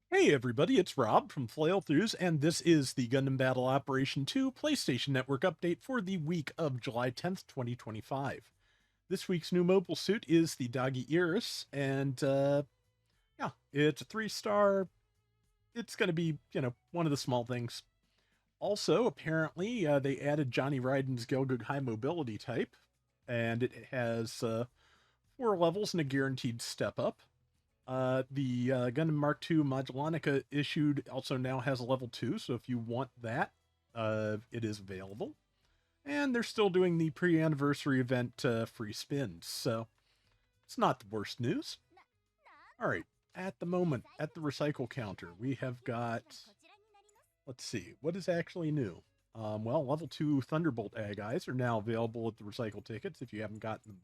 Hey everybody, it's Rob from Flailthroughs, and this is the Gundam Battle Operation 2 PlayStation Network update for the week of July 10th, 2025. This week's new mobile suit is the Daghi Iris, and yeah, it's a 3-star. It's going to be, one of the small things. Also, apparently, they added Johnny Ryden's Gelgoog high mobility type, and it has 4 levels and a guaranteed step up. The Gundam Mark II Modulonica issued also now has a level 2, so if you want that, it is available. And they're still doing the pre-anniversary event free spins, so it's not the worst news. All right, at the moment, at the recycle counter, we have got, let's see, what is actually new? Well, level 2 Thunderbolt Agis are now available at the recycle tickets if you haven't gotten them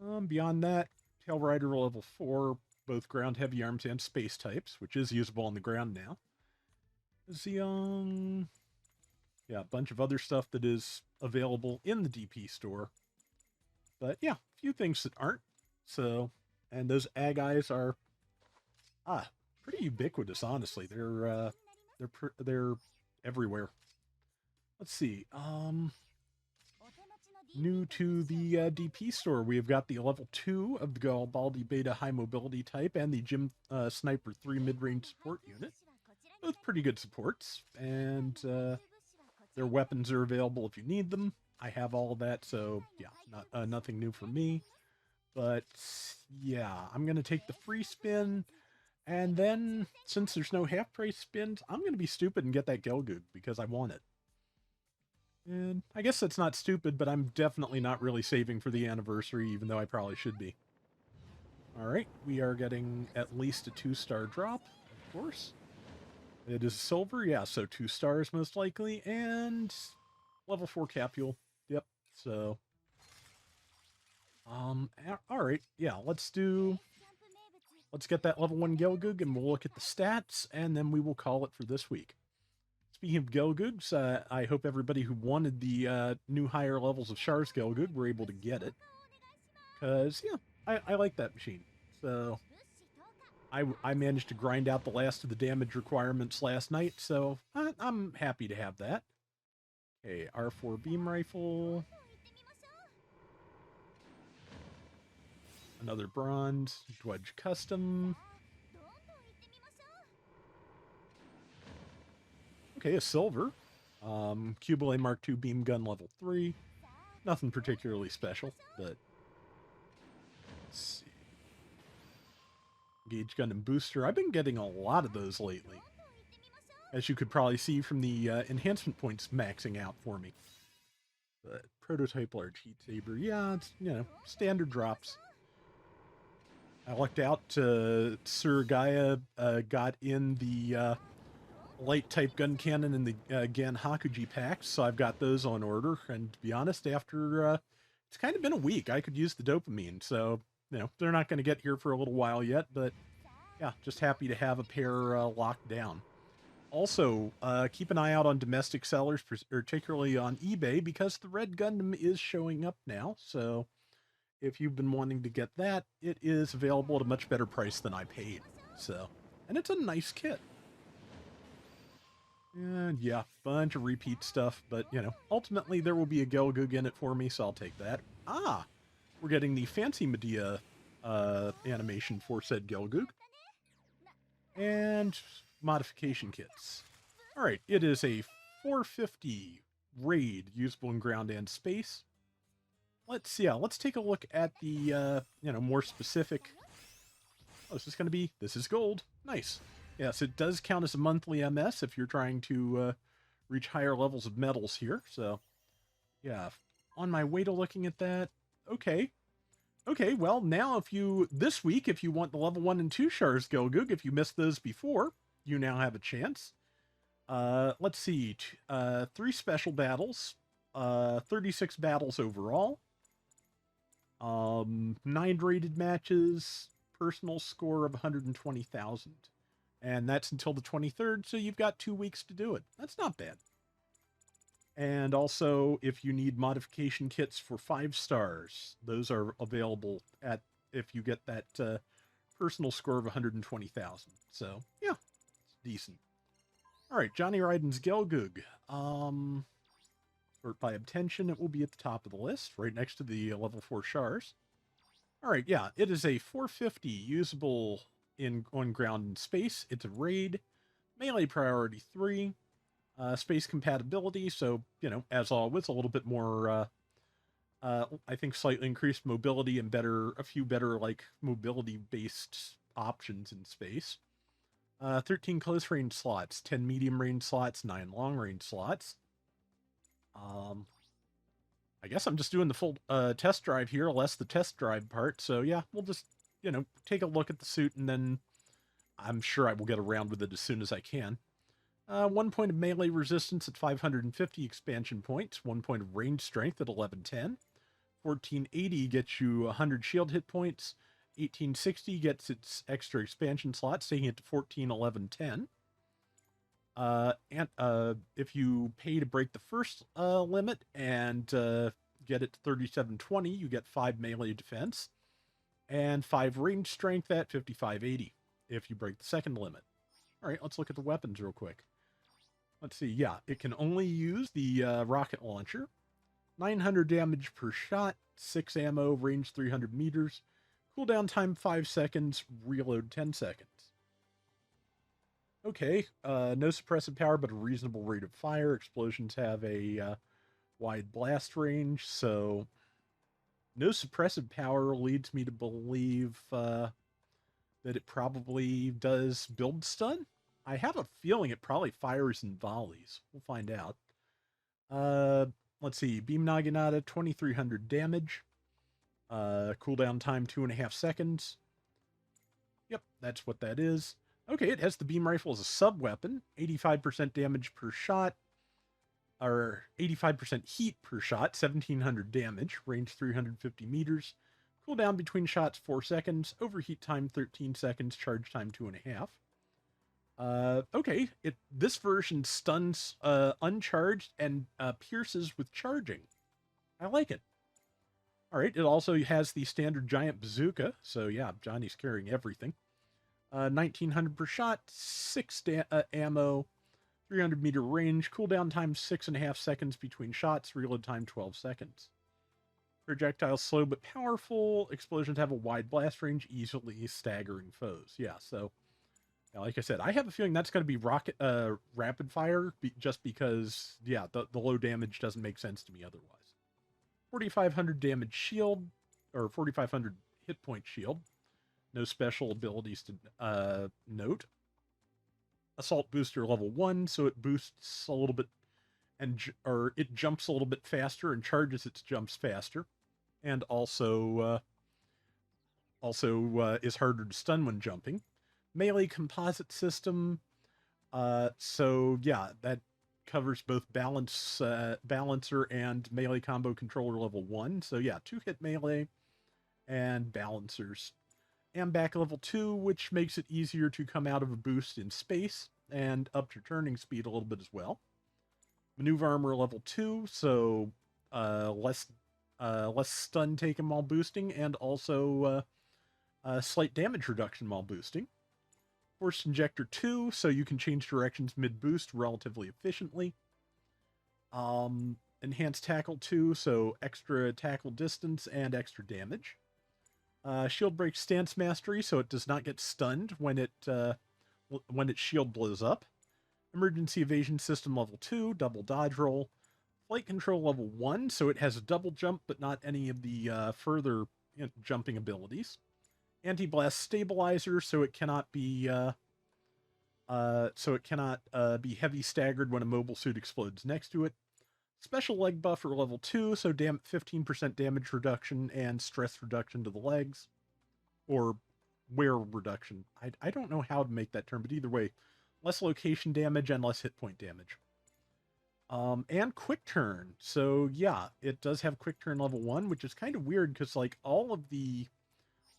before. Beyond that, Tail Rider level 4, both ground heavy arms and space types, which is usable on the ground now. Xeon. Yeah, a bunch of other stuff that is available in the DP store. But yeah, a few things that aren't. So, and those Agis are pretty ubiquitous, honestly. They're everywhere. Let's see. New to the DP store, we have got the level 2 of the Garibaldi Beta high mobility type and the Jim Sniper 3 mid-range support unit. Both pretty good supports, and their weapons are available if you need them. I have all of that, so yeah, nothing new for me. But yeah, I'm going to take the free spin, and then since there's no half-price spins, I'm going to be stupid and get that Gelgoog because I want it. And I guess that's not stupid, but I'm definitely not really saving for the anniversary, even though I probably should be. Alright, we are getting at least a 2-star drop, of course. It is silver, yeah, so 2 stars most likely, and level 4 capsule. Yep, so... alright, yeah, let's get that level 1 Gelgoog, and we'll look at the stats, and then we will call it for this week. Speaking of Gelgoogs, I hope everybody who wanted the new higher levels of Char's Gelgoog were able to get it. Because, yeah, I like that machine. So, I managed to grind out the last of the damage requirements last night, so I'm happy to have that. Okay, R4 beam rifle. Another bronze. Dwedge custom. Okay, a silver. Cubile Mark II beam gun level 3. Nothing particularly special, but let's see. Gauge Gundam booster. I've been getting a lot of those lately. As you could probably see from the enhancement points maxing out for me. But prototype large heat saber. Yeah, it's, standard drops. I lucked out. Sir Gaia got in the light type gun cannon in the Gan Hakuji packs, so I've got those on order. And to be honest, after it's kind of been a week, I could use the dopamine. So they're not going to get here for a little while yet, but yeah, just happy to have a pair locked down. Also, keep an eye out on domestic sellers, particularly on eBay, because the Red Gundam is showing up now. So if you've been wanting to get that, it is available at a much better price than I paid. So, and it's a nice kit. And yeah, bunch of repeat stuff, but ultimately there will be a Gelgoog in it for me, so I'll take that. Ah, we're getting the fancy Medea animation for said Gelgoog. And modification kits. Alright, it is a 450 raid usable in ground and space. Let's take a look at the more specific. Oh, this is gold. Nice. Yes, it does count as a monthly MS if you're trying to reach higher levels of metals here. So, yeah, on my way to looking at that, okay. Okay, well, now this week, if you want the level 1 and 2 Char's Gelgoog, if you missed those before, you now have a chance. Let's see, 3 special battles, 36 battles overall, 9 rated matches, personal score of 120,000. And that's until the 23rd, so you've got 2 weeks to do it. That's not bad. And also, if you need modification kits for 5 stars, those are available if you get that personal score of 120,000. So, yeah, it's decent. All right, Johnny Ryden's Gelgoog. Sort by obtention, it will be at the top of the list, right next to the level 4 Chars. All right, yeah, it is a 450 usable on ground and space. It's a raid, melee priority 3, space compatibility. So, as always, a little bit more, I think slightly increased mobility and a few better like mobility based options in space. 13 close range slots, 10 medium range slots, 9 long range slots. I guess I'm just doing the full test drive here, less the test drive part. So yeah, we'll just, take a look at the suit and then I'm sure I will get around with it as soon as I can. 1 point of melee resistance at 550 expansion points, 1 point of range strength at 1110. 1480 gets you 100 shield hit points. 1860 gets its extra expansion slots, taking it to 14, 11, 10. If you pay to break the first limit and get it to 3720, you get 5 melee defense and 5 range strength at 5580 if you break the second limit. All right, let's look at the weapons real quick. Let's see. Yeah, it can only use the rocket launcher. 900 damage per shot, 6 ammo, range 300 meters, cooldown time 5 seconds, reload 10 seconds. Okay, no suppressive power, but a reasonable rate of fire. Explosions have a wide blast range, so no suppressive power leads me to believe that it probably does build stun. I have a feeling it probably fires in volleys. We'll find out. Let's see. Beam Naginata, 2300 damage. Cooldown time 2.5 seconds. Yep, that's what that is. Okay, it has the beam rifle as a sub-weapon. 85% damage per shot. Or 85% heat per shot. 1700 damage. Range 350 meters. Cooldown between shots 4 seconds. Overheat time 13 seconds. Charge time 2.5. Okay, this version stuns uncharged and pierces with charging. I like it. All right, it also has the standard giant bazooka, so yeah, Johnny's carrying everything. 1900 per shot, 6 ammo, 300 meter range, cooldown time 6.5 seconds between shots, reload time 12 seconds. Projectiles slow but powerful, explosions have a wide blast range, easily staggering foes. Yeah, so like I said, I have a feeling that's going to be rapid fire, just because, yeah, the low damage doesn't make sense to me otherwise. 4,500 damage shield, or 4,500 hit point shield. No special abilities to note. Assault booster level 1, so it boosts a little bit, or it jumps a little bit faster and charges its jumps faster, and also is harder to stun when jumping. Melee composite system. So yeah, that covers both balancer and melee combo controller level 1. So yeah, 2-hit melee and balancers. And back level 2, which makes it easier to come out of a boost in space and up your turning speed a little bit as well. Maneuver armor level 2, so less stun taken while boosting, and also slight damage reduction while boosting. Force Injector 2, so you can change directions mid-boost relatively efficiently. Enhanced Tackle 2, so extra tackle distance and extra damage. Shield Break Stance Mastery, so it does not get stunned when its shield blows up. Emergency Evasion System level 2, double dodge roll. Flight Control level 1, so it has a double jump, but not any of the further jumping abilities. Anti-blast stabilizer, so it cannot be heavy staggered when a mobile suit explodes next to it. Special leg buffer level 2, so 15% damage reduction and stress reduction to the legs, or wear reduction. I don't know how to make that term, but either way, less location damage and less hit point damage. And quick turn. So yeah, it does have quick turn level 1, which is kind of weird because like all of the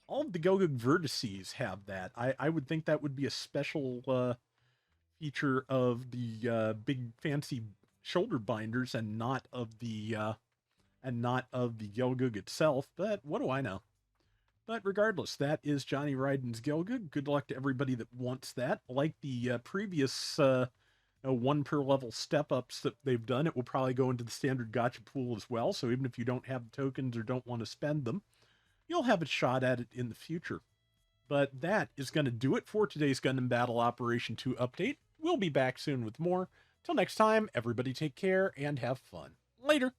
Gelgoog vertices have that. I would think that would be a special feature of the big fancy shoulder binders and not of the Gelgoog itself, but what do I know? But regardless, that is Johnny Ryden's Gelgoog. Good luck to everybody that wants that. Like the previous one per level step ups that they've done, it will probably go into the standard gotcha pool as well. So even if you don't have the tokens or don't want to spend them, you'll have a shot at it in the future. But that is going to do it for today's Gundam Battle Operation 2 update. We'll be back soon with more. Till next time, everybody take care and have fun. Later.